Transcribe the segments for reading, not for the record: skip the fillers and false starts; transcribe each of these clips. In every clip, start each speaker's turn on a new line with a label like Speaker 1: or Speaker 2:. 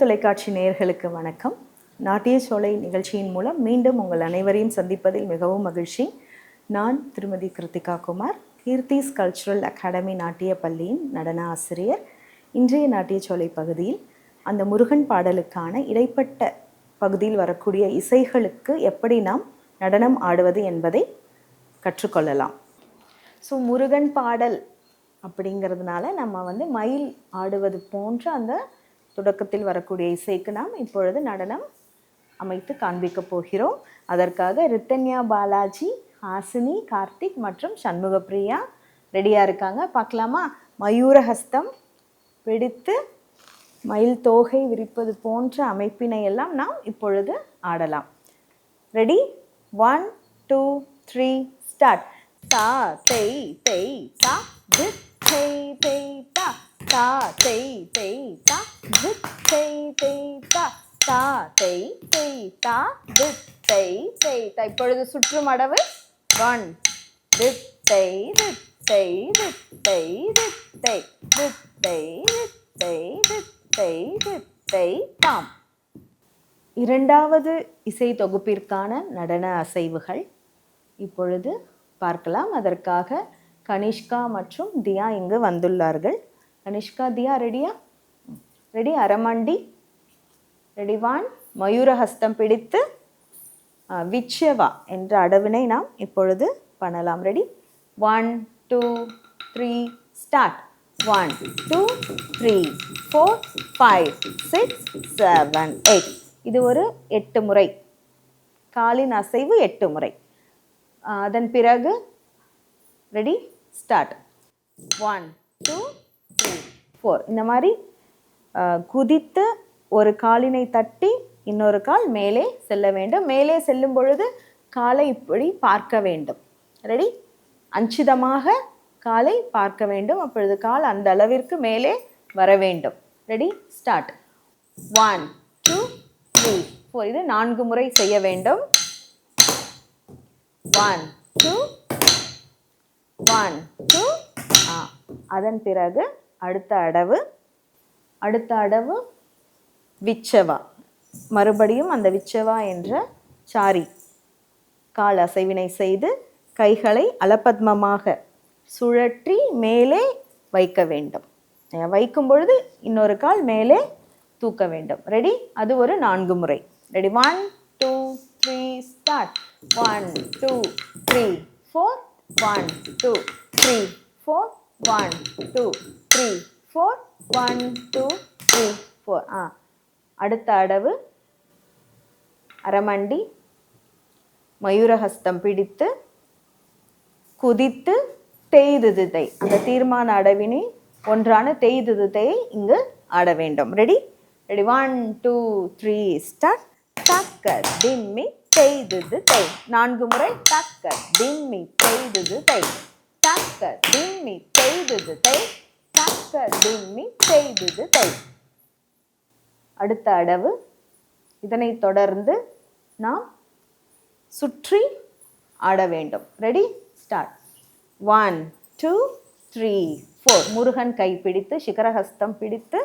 Speaker 1: தொலைக்காட்சி நேயர்களுக்கு வணக்கம். நாட்டிய சோலை நிகழ்ச்சியின் மூலம் மீண்டும் உங்கள் அனைவரையும் சந்திப்பதில் மிகவும் மகிழ்ச்சி. நான் திருமதி கிருத்திகா குமார், கீர்த்திஸ் கல்ச்சுரல் அகாடமி நாட்டிய பள்ளியின் நடன ஆசிரியர். இன்றைய நாட்டிய சோலை பகுதியில் அந்த முருகன் பாடலுக்கான இடைப்பட்ட பகுதியில் வரக்கூடிய இசைகளுக்கு எப்படி நாம் நடனம் ஆடுவது என்பதை கற்றுக்கொள்ளலாம். ஸோ முருகன் பாடல் அப்படிங்கிறதுனால நம்ம மயில் ஆடுவது போன்ற அந்த தொடக்கத்தில் வரக்கூடிய இசைக்கு நாம் இப்பொழுது நடனம் அமைத்து காண்பிக்க போகிறோம். அதற்காக ரித்தன்யா பாலாஜி, ஹாசினி, கார்த்திக் மற்றும் சண்முகப்பிரியா ரெடியாக இருக்காங்க. பார்க்கலாமா? மயூரஹஸ்தம் பிடித்து மயில் தோகை விரிப்பது போன்ற அமைப்பினை எல்லாம் நாம் இப்பொழுது ஆடலாம். ரெடி? 1 2 3 ஸ்டார்ட். தா தெய் தெய் தா தித் தெய் தெய் தா தா தெய் தெய் தா தித் தெய் தெய் தா தா தெய் தெய் தா தித் தெய் தெய் தா. இப்பொழுது சுற்றும் அடவு. 1 தித் தெய் தித் தெய் தித் தெய் தித் தெய் தித் தெய் தித் தெய் தித் தெய் தித் தெய் தாம். இரண்டாவது இசை தொகுப்பிற்கான நடன அசைவுகள் இப்பொழுது பார்க்கலாம். அதற்காக கனிஷ்கா மற்றும் தியா இங்கு வந்துள்ளார்கள். கனிஷ்கா, தியா ரெடியா? ரெடி? அரமண்டி ரெடி? 1 மயூரஹஸ்தம் பிடித்து விச்சவா என்ற அடவினை நாம் இப்பொழுது பண்ணலாம். ரெடி? 1 2 3 ஸ்டார்ட். 1 2 3 4 5 6 7 8. இது ஒரு 8 முறை, காலின் அசைவு 8 முறை. அதன் பிறகு ரெடி? ஸ்டார்ட். 1 2 3 4. இந்த மாதிரி குதித்து ஒரு காலினை தட்டி இன்னொரு கால் மேலே செல்ல வேண்டும். மேலே செல்லும் பொழுது காலை இப்படி பார்க்க வேண்டும். ரெடி? அஞ்சிதமாக காலை பார்க்க வேண்டும். அப்பொழுது கால் அந்த அளவிற்கு மேலே வர வேண்டும். ரெடி? ஸ்டார்ட். 1 2 3 4. இது 4 முறை செய்ய வேண்டும். 1 2 1 2. அதன் பிறகு அடுத்த அடவு விச்சவா. மறுபடியும் அந்த விச்சவா என்ற சாரி கால் அசைவினை செய்து கைகளை அலபத்மமாக சுழற்றி மேலே வைக்க வேண்டும். வைக்கும் பொழுது இன்னொரு கால் மேலே தூக்க வேண்டும். ரெடி? அது ஒரு 4 முறை. ரெடி? 1 2 3 ஸ்டார்ட். 1 2 3 4 1 2 3 4 1 2 3 4 1 2 3 4. அடுத்த அடவு அரமண்டி மயூரஹஸ்தம் பிடித்து குதித்து தேய்துதை, அந்த தீர்மான அடவினை ஒன்றான தேய்துதையை இங்கு ஆட வேண்டும். ரெடி? ரெடி? 1 2 3 ஸ்டார்ட். தக்க திம்மி தேய்துது தை. 4 முறை. தக்க திம்மி தேய்துது தை, தக்க திம்மி தேய்துது தை, தக்க திம்மி தேய்துது தை. அடுத்த அடவு. இதனை தொடர்ந்து நாம் சுற்றி ஆட வேண்டும். ரெடி? ஸ்டார்ட். 1 2 3 4. முருகன் கை பிடித்து சிகரஹஸ்தம் பிடித்து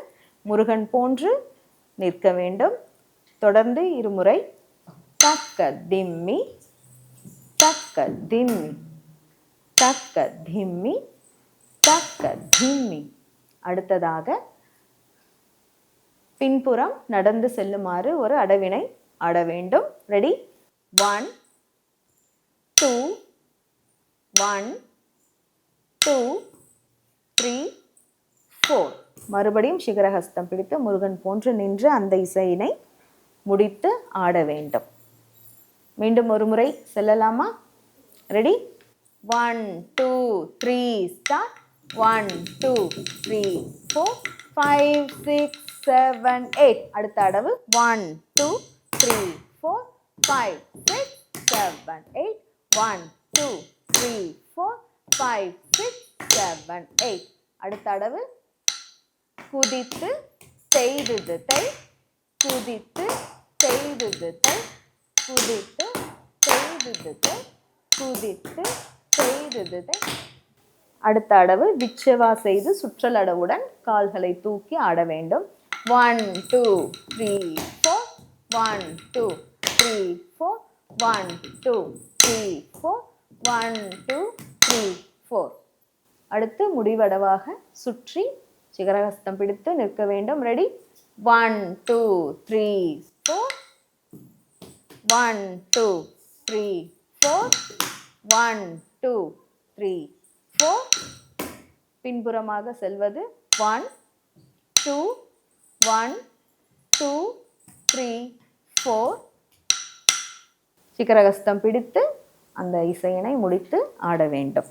Speaker 1: முருகன் போன்று நிற்க வேண்டும். தொடர்ந்து இருமுறை. தக்க திம்மி தக்க திம்மி தக்க திம்மி தக்க திம்மி. அடுத்ததாக பின்புறம் நடந்து செல்லுமாறு ஒரு அடவினை ஆட வேண்டும். ரெடி? 1 2 1 2 3 4. மறுபடியும் சிகரஹஸ்தம் பிடித்து முருகன் போன்று நின்று அந்த இசையினை முடித்து ஆட வேண்டும். மீண்டும் ஒரு முறை செல்லலாமா? ரெடி? 1 2 3 ஸ்டார்ட். 1 2 3 4 5 6 7 8. அடுத்த அடவு. 1 2 3 4 5 6 7 8. 1 2 3 4 5 6 7 8. அடுத்த அடவு. குதித்து செய்து தை, குதித்து செய்து தை, குதித்து செய்து தை, குதித்து செய்து தை. அடுத்த அடவு விச்சவா செய்து சுற்றல் அடவுடன் கால்களை தூக்கி ஆட வேண்டும். 1 2 3 4 1 2 3 4 1 2 3 4 1 2 3 4. அடுத்து முடிவடவாக சுற்றி சிகரஹஸ்தம் பிடித்து நிற்க வேண்டும். ரெடி? 1 2 3 4 1 2 3 4 1 2 3 4. பின்புறமாக செல்வது 1 2 1 2 3 4. சிகரஹஸ்தம் பிடித்து அந்த இசையினை முடித்து ஆட வேண்டும்.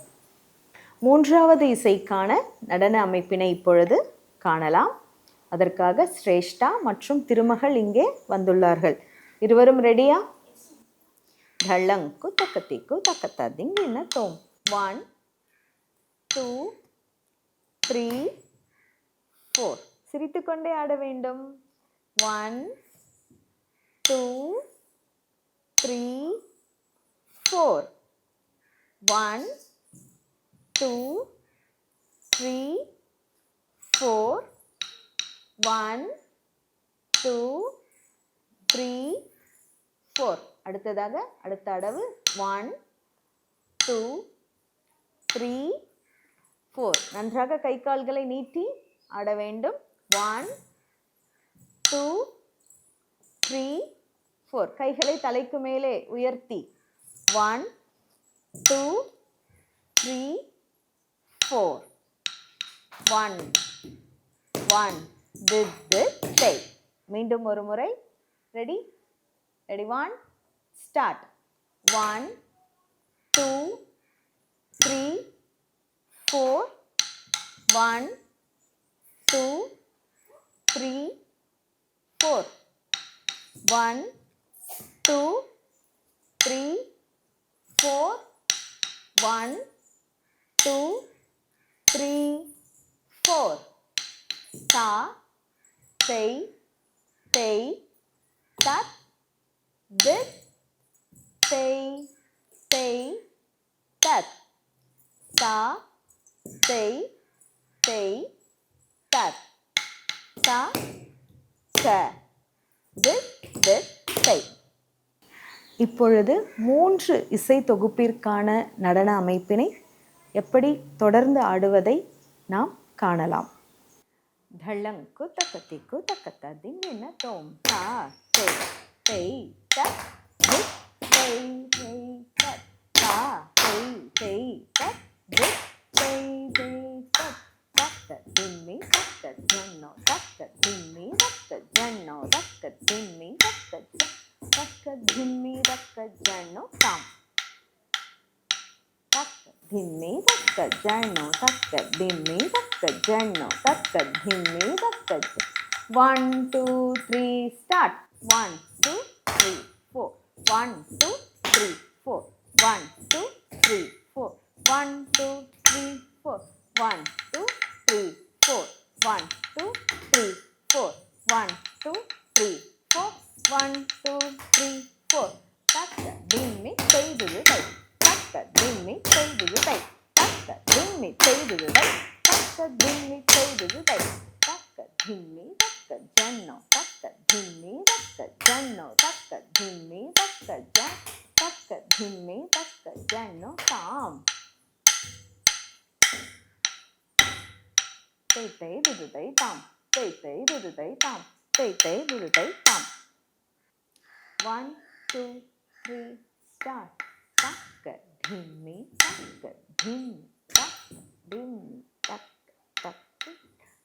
Speaker 1: மூன்றாவது இசைக்கான நடன அமைப்பினை இப்பொழுது காணலாம். அதற்காக சிரேஷ்டா மற்றும் திருமகள் இங்கே வந்துள்ளார்கள். இருவரும் ரெடியா? தள்ளங் குத்தக்கத்தி குத்தக்கத்தா திங்கின தோம். 1 2 3 4. சிரித்துக்கொண்டே ஆட வேண்டும். 1 2 3 4 1 2 3 4 1 2 3 4. அடுத்ததாக அடுத்த அடவு 1 2 3 4. நன்றாக கை கால்களை நீட்டி ஆட வேண்டும். 1 2 3 4. கைகளை தலைக்கு மேலே உயர்த்தி 1 2 3 4 1 1 தித்தை. மீண்டும் ஒரு முறை. ரெடி? ரெடி? 1 ஸ்டார்ட். 1 2 3 4 1 2 3 4 1 2 3 4 1 2 3 4. சா செய் தெய் தத் தித் செய் தெய் தத். சா செய் தெய் தத். சா ச தித் தித் செய். இப்பொழுது 3 இசை தொகுப்பிற்கான நடன அமைப்பினை எப்படி தொடர்ந்து ஆடுவதை நாம் காணலாம். தள்ளங் குத்தக்கத்தி குத்தக்கத்தா திங்கின தோம். தா தெய் தெய் தத் தித் தெய் தெய் தத். தா தெய் தெய் தத் தித் தெய் தெய் தத். தக்க திம்மி தக்க ஜன்னோ தக்க திம்மி தக்க ஜன்னோ தக்க திம்மி தக்க தக்க திம்மி தக்க ஜன்னோ தாம். தக்க திம்மி தக்க ஜன்னோ தக்க திம்மி தக்க ஜன்னோ தக்க திம்மி தக்க. 1 2 3 ஸ்டார்ட். 1 2 3 4 1 2 3 4 1 2 3 4 1 2 3 4 1 2 3 4 1 2 3 4 1 2 3 4 1 2 3 4. தக்க திம்மி செய்துதை தக்க திம்மி செய்துதை தக்க திம்மி செய்துதை தக்க திம்மி செய்துதை தக்க திம்மி தக்க ஜன்னோ தக்க திம்மி தக்க ஜன்னோ தக்க திம்மி தக்க ஜன் தக்க திம்மி தக்க ஜன்னோ தாம். தெய் தெய் துதுதை தாம் தெய் தெய் துதுதை தாம் தெய் தெய் துதுதை தாம். 1 2 3 ஸ்டார்ட். தக்க திம்மி தக்க திம்மி தக்க திம்மி தக்க தக்க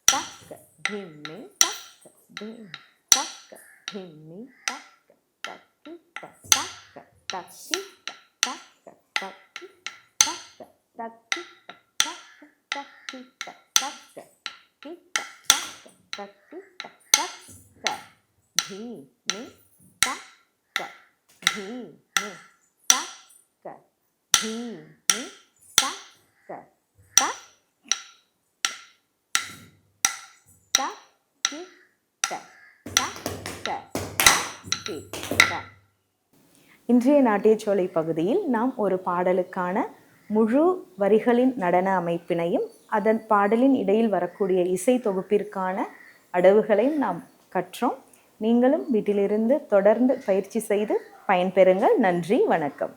Speaker 1: தக்க திம்மி தக்க திம்மி தக்க திம்மி தக்க தக்கி தக்க தக்கி தக்க தக்கி தக்க தக்கி தக்க தக்கி தக்க கிட்ட தக்க தக்கி தக்க திம்மி தக்க திம்மி தக்க திம்மி தக்க தக்கி தக்க தக்கி. இன்றைய நாட்டியச்சோலை பகுதியில் நாம் ஒரு பாடலுக்கான முழு வரிகளின் நடன அமைப்பினையும் அதன் பாடலின் இடையில் வரக்கூடிய இசை தொகுப்பிற்கான அடவுகளையும் நாம் கற்றோம். நீங்களும் வீட்டிலிருந்து தொடர்ந்து பயிற்சி செய்து பயன்பெறுங்கள். நன்றி, வணக்கம்.